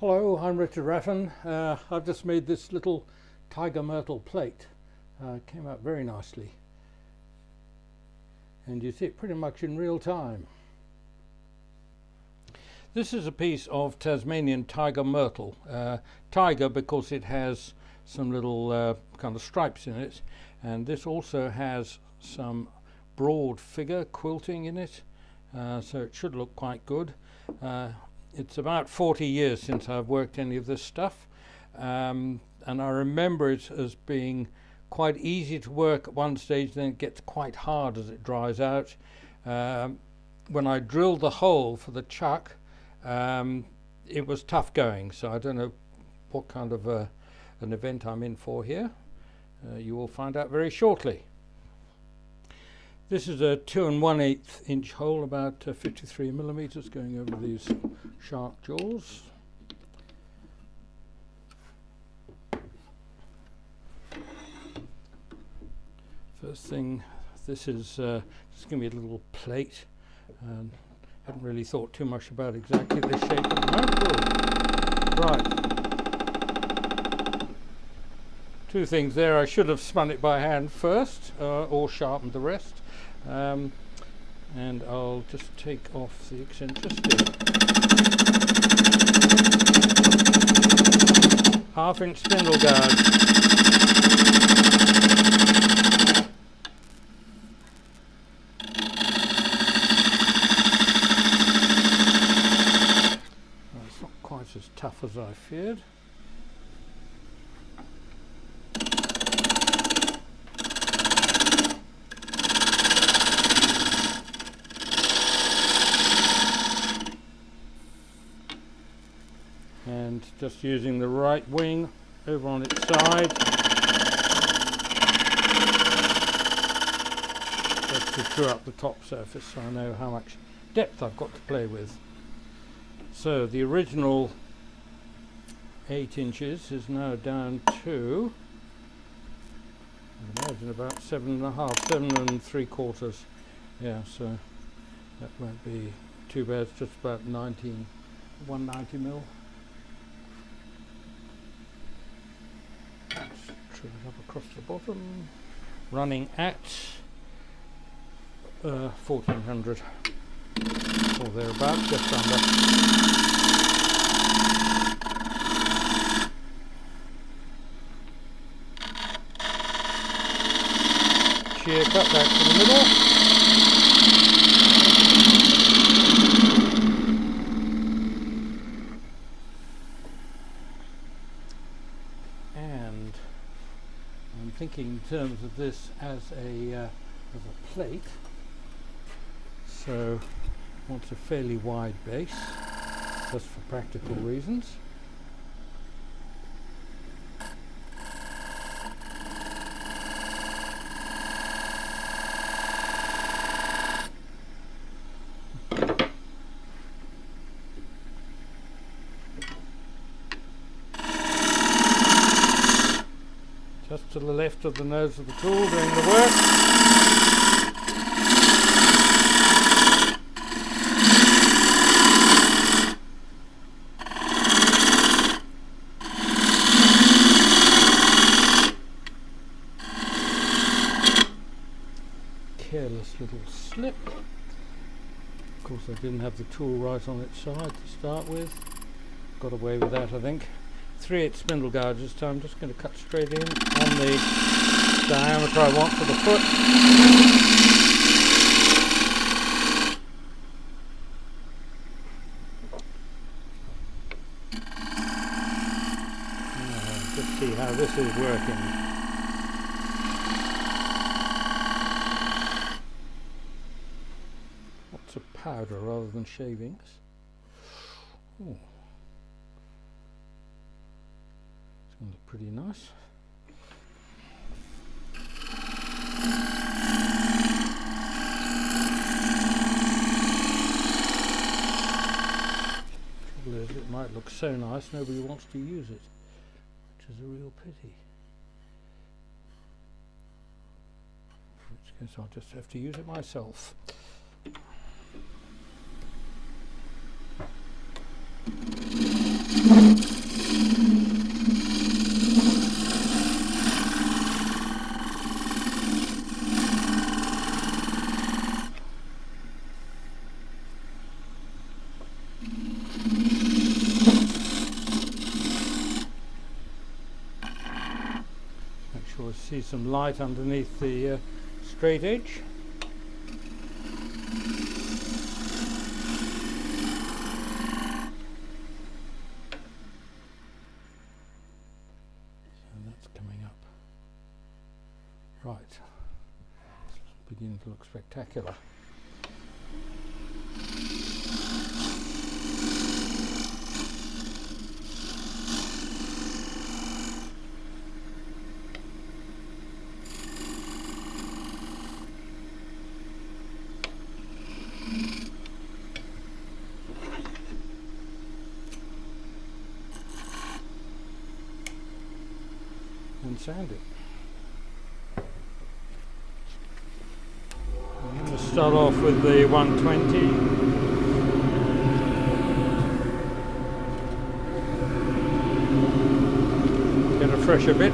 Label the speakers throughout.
Speaker 1: Hello, I'm Richard Raffan. I've just made this little tiger myrtle plate. It came out very nicely. And you see it pretty much in real time. This is a piece of Tasmanian tiger myrtle. Tiger because it has some little kind of stripes in it. And this also has some broad figure quilting in it. So it should look quite good. It's about 40 years since I've worked any of this stuff, and I remember it as being quite easy to work at one stage, then it gets quite hard as it dries out. When I drilled the hole for the chuck, it was tough going, so I don't know what kind of an event I'm in for here. You will find out very shortly. This is a 2 1/8 inch hole, about 53 millimeters, going over these sharp jaws. First thing, this is just going to be a little plate. Haven't really thought too much about exactly the shape of the Right. Two things there. I should have spun it by hand first, or sharpened the rest. And I'll just take off the eccentricity. 1/2 inch spindle guard. It's not quite as tough as I feared. And just using the right wing over on its side, just to screw up the top surface so I know how much depth I've got to play with. So the original 8 inches is now down to, I imagine, about 7.5, 7 3/4. Yeah, so that won't be too bad. It's just about 190 mil. Trim it up across the bottom, running at 1400 or thereabouts, just under. Shear cut back to the middle. And I'm thinking in terms of this as a plate, so I want a fairly wide base, just for practical reasons. Just to the left of the nose of the tool doing the work. Careless little slip. Of course I didn't have the tool right on its side to start with. Got away with that, I think. 3/8 spindle guard this time. I'm just going to cut straight in on the diameter I want for the foot. Just see how this is working. Lots of powder rather than shavings. Ooh. Look pretty nice. Trouble is, it might look so nice nobody wants to use it, which is a real pity. In which case I'll just have to use it myself. Make sure I see some light underneath the straight edge. Right, it's beginning to look spectacular. And sand it. I'm going to start off with the 120. Get a fresher bit.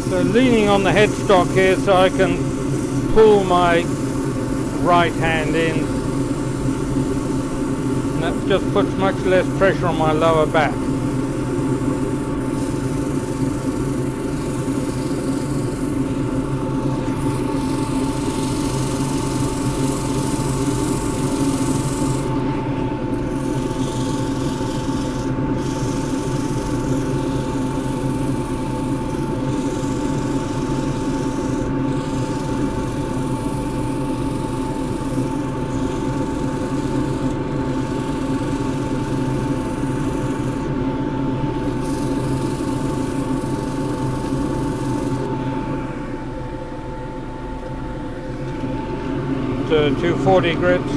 Speaker 1: So leaning on the headstock here so I can pull my right hand in, and that just puts much less pressure on my lower back. To 240 grits.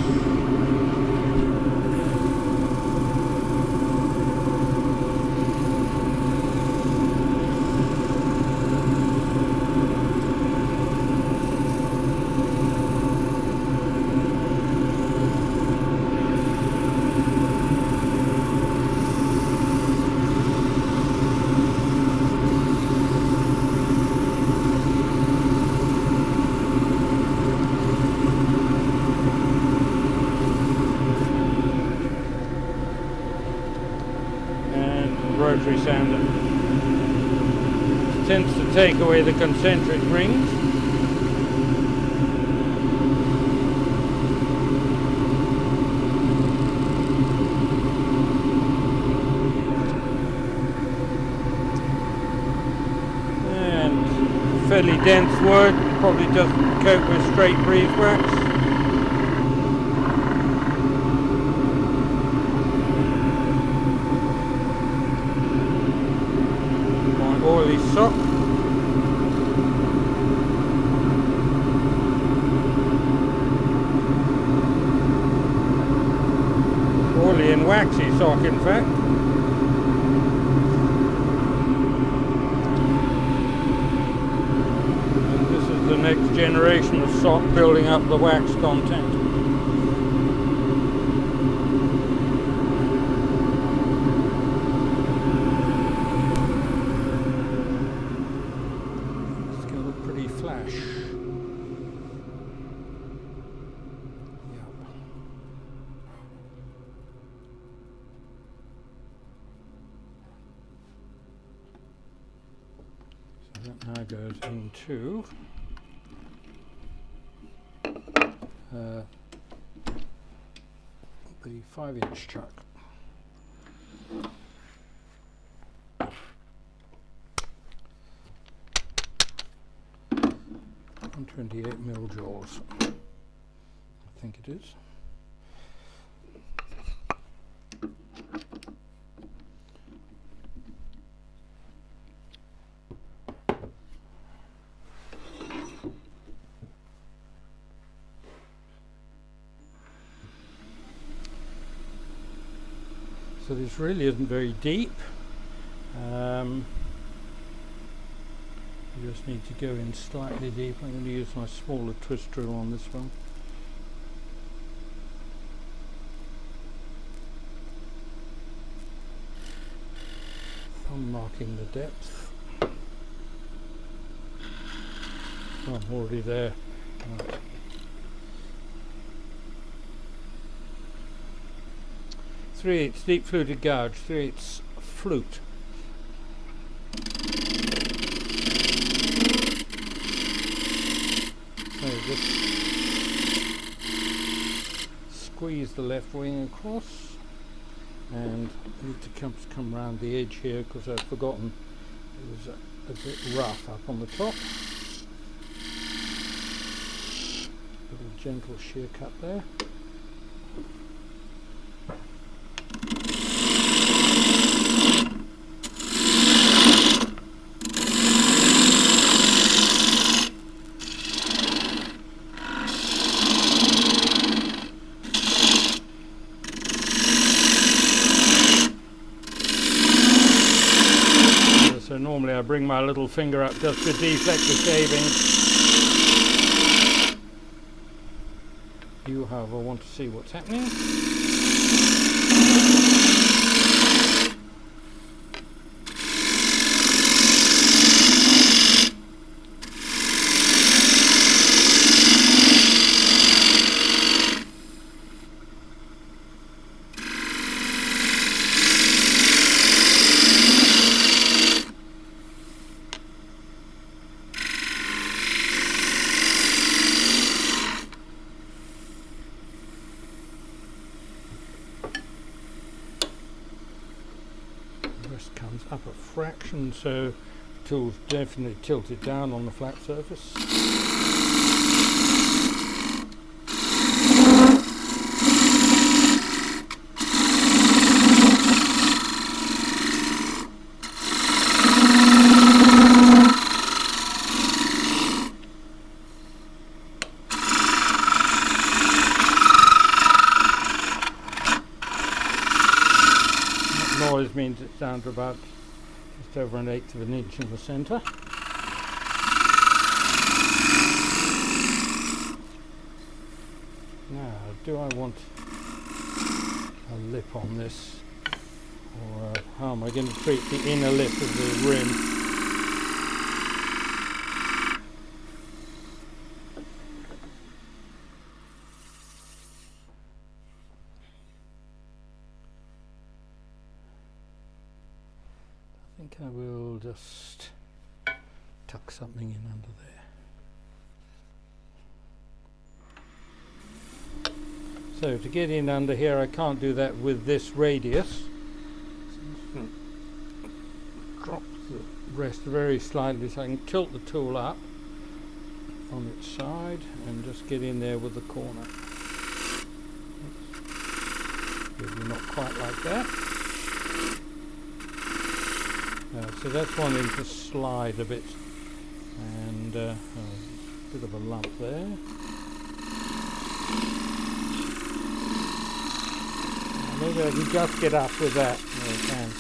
Speaker 1: Rotary sander. It tends to take away the concentric rings. And fairly dense wood, probably doesn't cope with straight breeze wax. Oily sock. Oily and waxy sock, in fact. And this is the next generation of sock building up the wax content. Flash. Yep. So that now goes into the 5-inch chuck. 128mm jaws, I think it is. So this really isn't very deep. You just need to go in slightly deep. I'm going to use my smaller twist drill on this one. I'm marking the depth. Oh, I'm already there. Right. 3/8 deep fluted gouge, 3/8 flute. So just squeeze the left wing across, and I need to come around the edge here because I've forgotten it was a bit rough up on the top. Little gentle shear cut there. So normally I bring my little finger up just to deflect the shaving. You, however, want to see what's happening. Comes up a fraction, so the tool's definitely tilted down on the flat surface. Noise means it's down to about just over 1/8 of an inch in the centre. Now, do I want a lip on this, or how am I going to treat the inner lip of the rim? I think I will just tuck something in under there. So to get in under here, I can't do that with this radius. So I'm just going to drop the rest very slightly so I can tilt the tool up on its side and just get in there with the corner. Maybe not quite like that. So that's wanting to slide a bit, and a bit of a lump there. Maybe I can just get up with that. No, I can.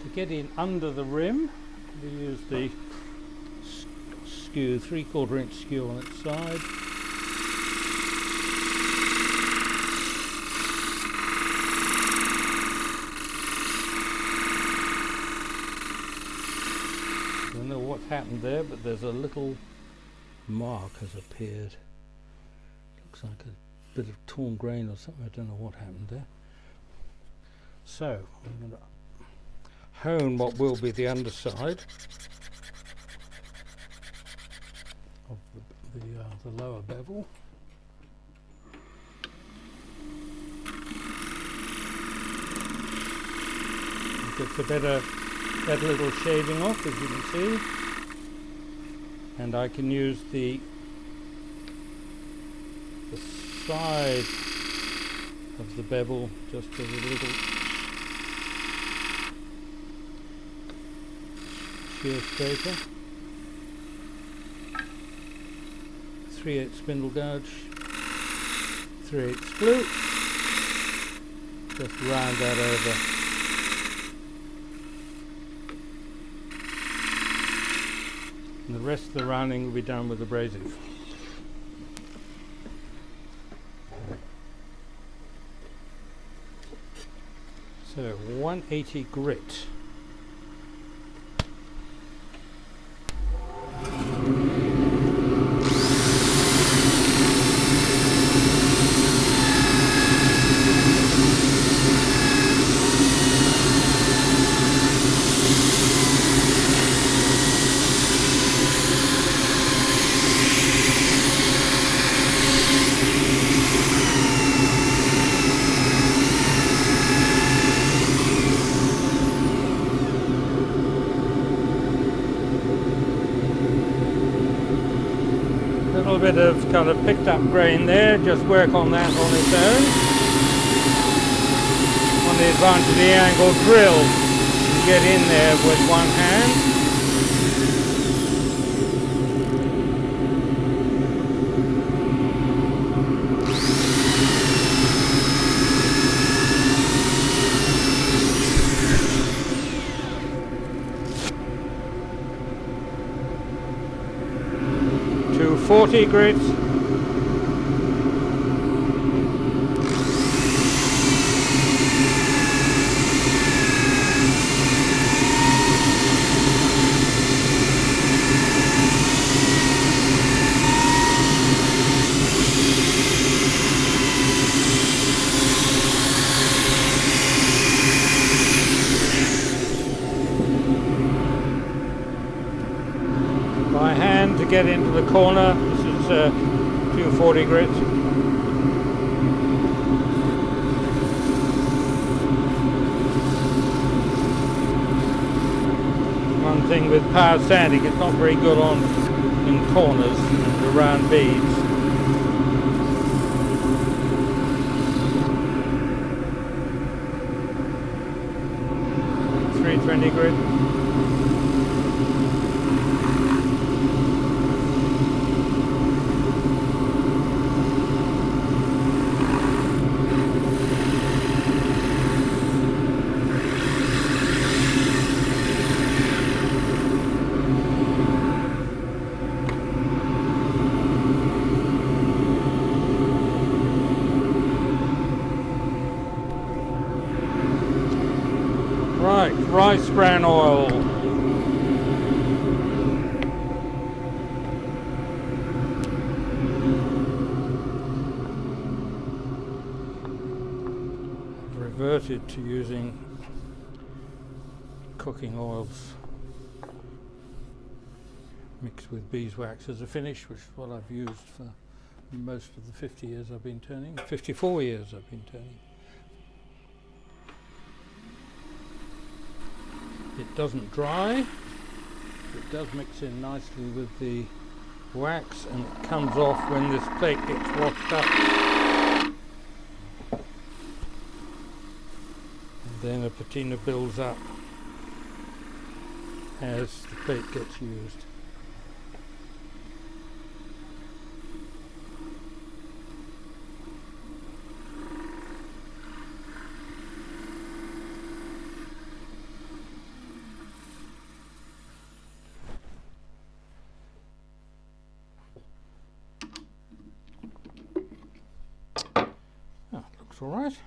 Speaker 1: To get in under the rim, we use the skew, 3/4 inch skew on its side. I don't know what's happened there, but there's a little mark has appeared. Looks like a bit of torn grain or something. I don't know what happened there. So I'm going to hone what will be the underside of the lower bevel. It gets a better little shaving off, as you can see, and I can use the side of the bevel just as a little shear scraper. 3/8 spindle gouge, 3/8 flute, just round that over. And the rest of the rounding will be done with abrasive. So 180 grit. A little bit of kind of picked up grain there, just work on that on its own. On the advantage of the angle drill, you get in there with one hand. To 40 grits. By hand to get into the corner. This is 240 grit. One thing with power sanding, it's not very good on in corners and around beads. .320 grit. Right, rice bran oil. I've reverted to using cooking oils mixed with beeswax as a finish, which is what I've used for most of the 50 years I've been turning, 54 years I've been turning. It doesn't dry, it does mix in nicely with the wax, and it comes off when this plate gets washed up. And then a patina builds up as the plate gets used. Looks all right.